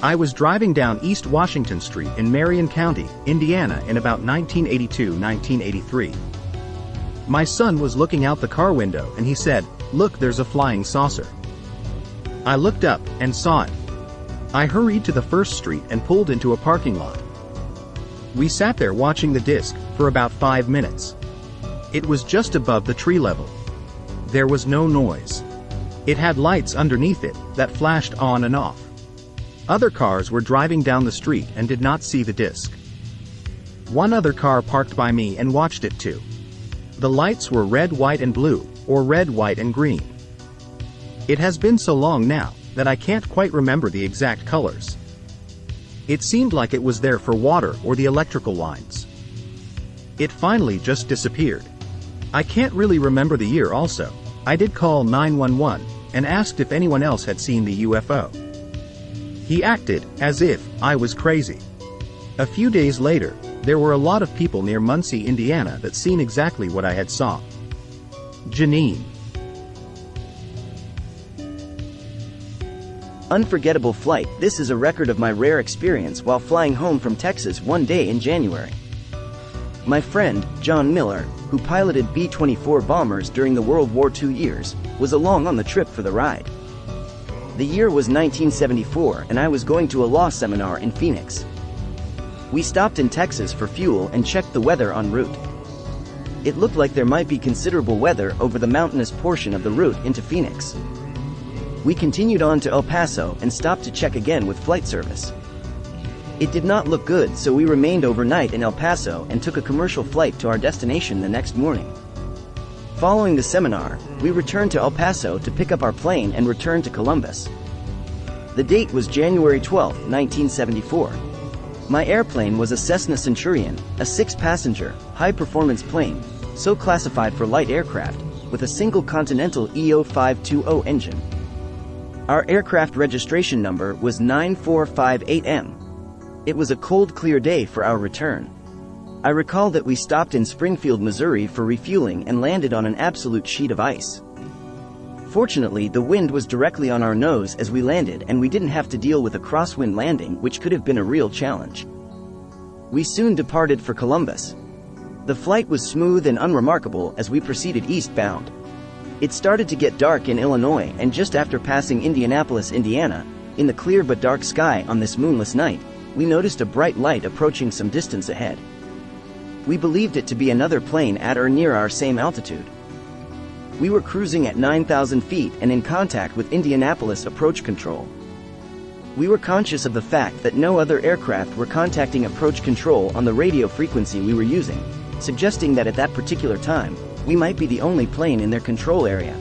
I was driving down East Washington Street in Marion County, Indiana in about 1982-1983. My son was looking out the car window and he said, "Look, there's a flying saucer." I looked up and saw it. I hurried to the first street and pulled into a parking lot. We sat there watching the disk for about 5 minutes. It was just above the tree level. There was no noise. It had lights underneath it that flashed on and off. Other cars were driving down the street and did not see the disk. One other car parked by me and watched it too. The lights were red, white, and blue, or red, white, and green. It has been so long now that I can't quite remember the exact colors. It seemed like it was there for water or the electrical lines. It finally just disappeared. I can't really remember the year also. I did call 911 and asked if anyone else had seen the UFO. He acted as if I was crazy. A few days later, there were a lot of people near Muncie, Indiana that seen exactly what I had saw. Janine. Unforgettable flight. This is a record of my rare experience while flying home from Texas one day in January. My friend, John Miller, who piloted B-24 bombers during the World War II years, was along on the trip for the ride. The year was 1974 and I was going to a law seminar in Phoenix. We stopped in Texas for fuel and checked the weather en route. It looked like there might be considerable weather over the mountainous portion of the route into Phoenix. We continued on to El Paso and stopped to check again with flight service. It did not look good, so we remained overnight in El Paso and took a commercial flight to our destination the next morning. Following the seminar, we returned to El Paso to pick up our plane and return to Columbus. The date was January 12, 1974. My airplane was a Cessna Centurion, a 6-passenger, high-performance plane, so classified for light aircraft, with a single Continental EO520 engine. Our aircraft registration number was 9458M. It was a cold, clear day for our return. I recall that we stopped in Springfield, Missouri for refueling and landed on an absolute sheet of ice. Fortunately, the wind was directly on our nose as we landed and we didn't have to deal with a crosswind landing, which could have been a real challenge. We soon departed for Columbus. The flight was smooth and unremarkable as we proceeded eastbound. It started to get dark in Illinois, and just after passing Indianapolis, Indiana, in the clear but dark sky on this moonless night, we noticed a bright light approaching some distance ahead. We believed it to be another plane at or near our same altitude. We were cruising at 9,000 feet and in contact with Indianapolis approach control. We were conscious of the fact that no other aircraft were contacting approach control on the radio frequency we were using, suggesting that at that particular time, we might be the only plane in their control area.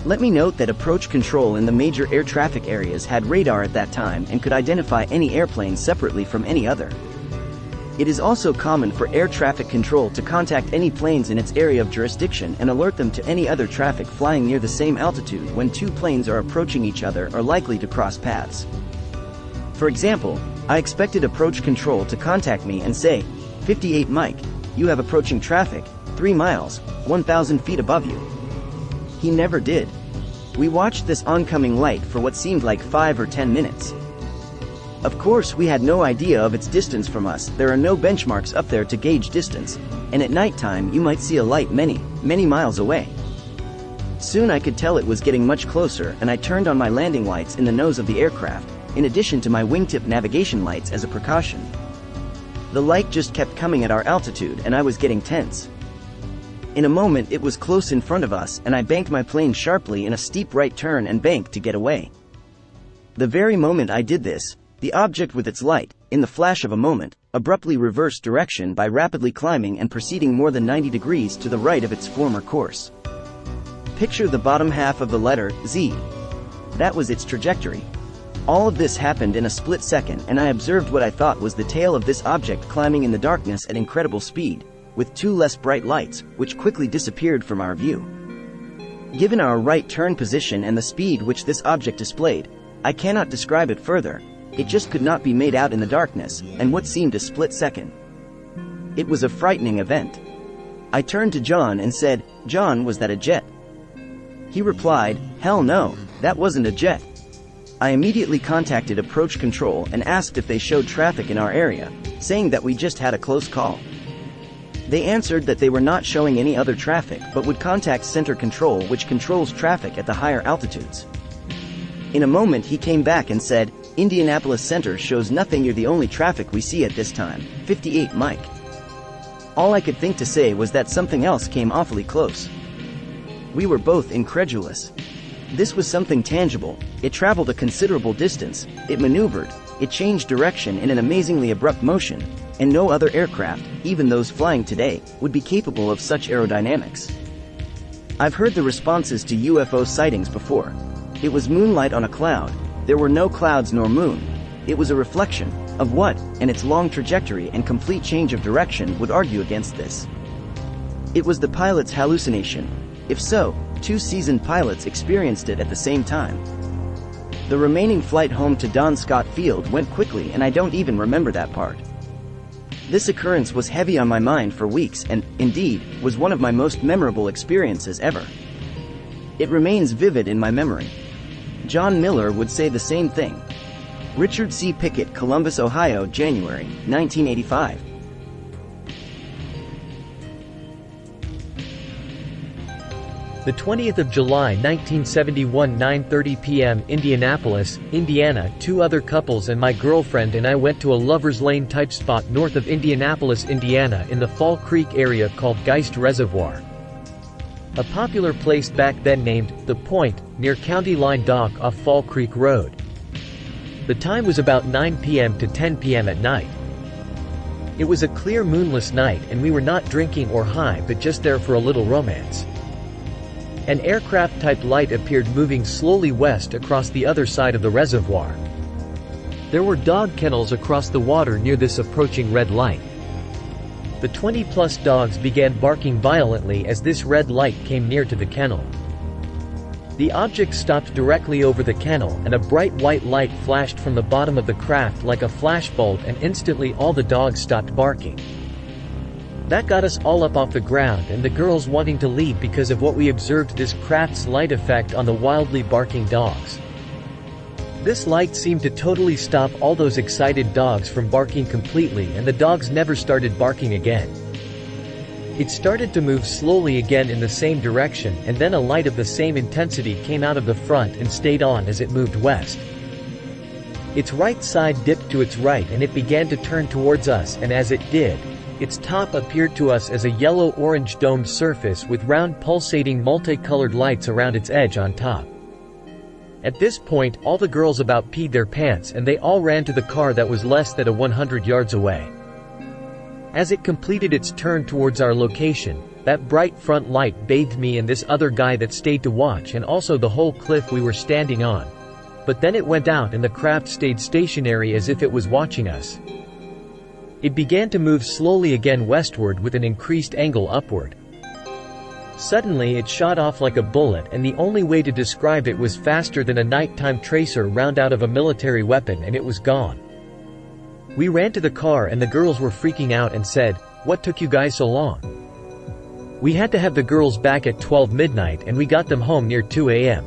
Let me note that approach control in the major air traffic areas had radar at that time and could identify any airplane separately from any other. It is also common for air traffic control to contact any planes in its area of jurisdiction and alert them to any other traffic flying near the same altitude when two planes are approaching each other or likely to cross paths. For example, I expected approach control to contact me and say, "58 Mike, you have approaching traffic, 3 miles, 1,000 feet above you." He never did. We watched this oncoming light for what seemed like 5 or 10 minutes. Of course, we had no idea of its distance from us. There are no benchmarks up there to gauge distance, and at nighttime you might see a light many, many miles away. Soon I could tell it was getting much closer, and I turned on my landing lights in the nose of the aircraft, in addition to my wingtip navigation lights as a precaution. The light just kept coming at our altitude and I was getting tense. In a moment it was close in front of us and I banked my plane sharply in a steep right turn and banked to get away. The very moment I did this, the object with its light, in the flash of a moment, abruptly reversed direction by rapidly climbing and proceeding more than 90 degrees to the right of its former course. Picture the bottom half of the letter Z. That was its trajectory. All of this happened in a split second and I observed what I thought was the tail of this object climbing in the darkness at incredible speed, with 2 less bright lights, which quickly disappeared from our view. Given our right turn position and the speed which this object displayed, I cannot describe it further, It just could not be made out in the darkness, and what seemed a split second. It was a frightening event. I turned to John and said, "John, was that a jet?" He replied, "Hell no, that wasn't a jet." I immediately contacted approach control and asked if they showed traffic in our area, saying that we just had a close call. They answered that they were not showing any other traffic but would contact center control, which controls traffic at the higher altitudes. In a moment he came back and said, "Indianapolis Center shows nothing, you're the only traffic we see at this time, 58 Mike." All I could think to say was that something else came awfully close. We were both incredulous. This was something tangible. It traveled a considerable distance, it maneuvered, it changed direction in an amazingly abrupt motion, and no other aircraft, even those flying today, would be capable of such aerodynamics. I've heard the responses to UFO sightings before. It was moonlight on a cloud. There were no clouds nor moon. It was a reflection of what, and its long trajectory and complete change of direction would argue against this. It was the pilot's hallucination. If so, 2 seasoned pilots experienced it at the same time. The remaining flight home to Don Scott Field went quickly, and I don't even remember that part. This occurrence was heavy on my mind for weeks and, indeed, was one of my most memorable experiences ever. It remains vivid in my memory. John Miller would say the same thing. Richard C. Pickett, Columbus, Ohio, January, 1985. The 20th of July 1971, 9:30 p.m. Indianapolis, Indiana. 2 other couples and my girlfriend and I went to a Lover's Lane type spot north of Indianapolis, Indiana in the Fall Creek area called Geist Reservoir. A popular place back then named The Point, near County Line Dock off Fall Creek Road. The time was about 9 p.m. to 10 p.m. at night. It was a clear moonless night and we were not drinking or high but just there for a little romance. An aircraft-type light appeared moving slowly west across the other side of the reservoir. There were dog kennels across the water near this approaching red light. The 20-plus dogs began barking violently as this red light came near to the kennel. The object stopped directly over the kennel and a bright white light flashed from the bottom of the craft like a flashbulb, and instantly all the dogs stopped barking. That got us all up off the ground and the girls wanting to leave because of what we observed, this craft's light effect on the wildly barking dogs. This light seemed to totally stop all those excited dogs from barking completely, and the dogs never started barking again. It started to move slowly again in the same direction, and then a light of the same intensity came out of the front and stayed on as it moved west. Its right side dipped to its right and it began to turn towards us, and as it did, its top appeared to us as a yellow-orange domed surface with round pulsating multicolored lights around its edge on top. At this point, all the girls about peed their pants and they all ran to the car that was less than 100 yards away. As it completed its turn towards our location, that bright front light bathed me and this other guy that stayed to watch, and also the whole cliff we were standing on. But then it went out and the craft stayed stationary as if it was watching us. It began to move slowly again westward with an increased angle upward. Suddenly it shot off like a bullet, and the only way to describe it was faster than a nighttime tracer round out of a military weapon, and it was gone. We ran to the car and the girls were freaking out and said, "What took you guys so long?" We had to have the girls back at 12 midnight and we got them home near 2 a.m.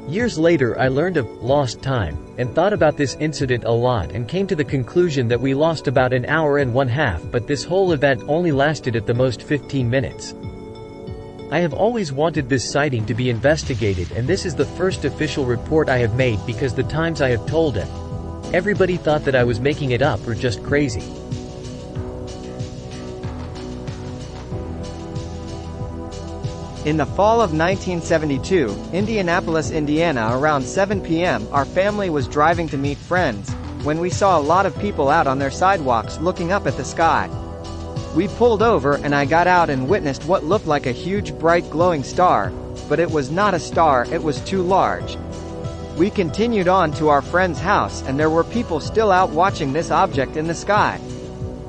Years later I learned of lost time, and thought about this incident a lot and came to the conclusion that we lost about an hour and 1/2, but this whole event only lasted at the most 15 minutes. I have always wanted this sighting to be investigated, and this is the first official report I have made because the times I have told it, everybody thought that I was making it up or just crazy. In the fall of 1972, Indianapolis, Indiana, around 7 p.m., our family was driving to meet friends, when we saw a lot of people out on their sidewalks looking up at the sky. We pulled over and I got out and witnessed what looked like a huge bright glowing star, but it was not a star, it was too large. We continued on to our friend's house and there were people still out watching this object in the sky.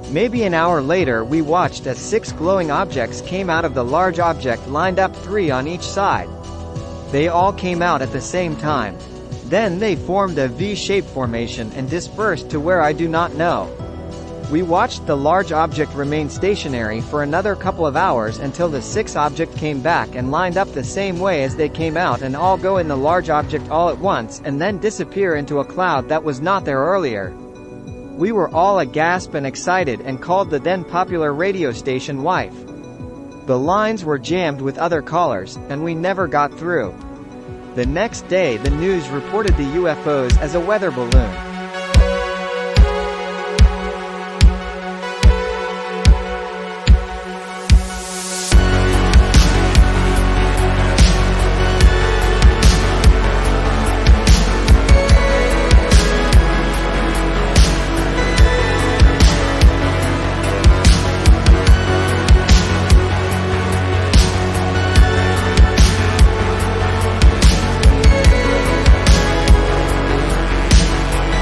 Maybe an hour later we watched as 6 glowing objects came out of the large object, lined up 3 on each side. They all came out at the same time. Then they formed a V-shaped formation and dispersed to where I do not know. We watched the large object remain stationary for another couple of hours until the 6th object came back and lined up the same way as they came out and all go in the large object all at once and then disappear into a cloud that was not there earlier. We were all aghast and excited and called the then popular radio station wife. The lines were jammed with other callers, and we never got through. The next day the news reported the UFOs as a weather balloon.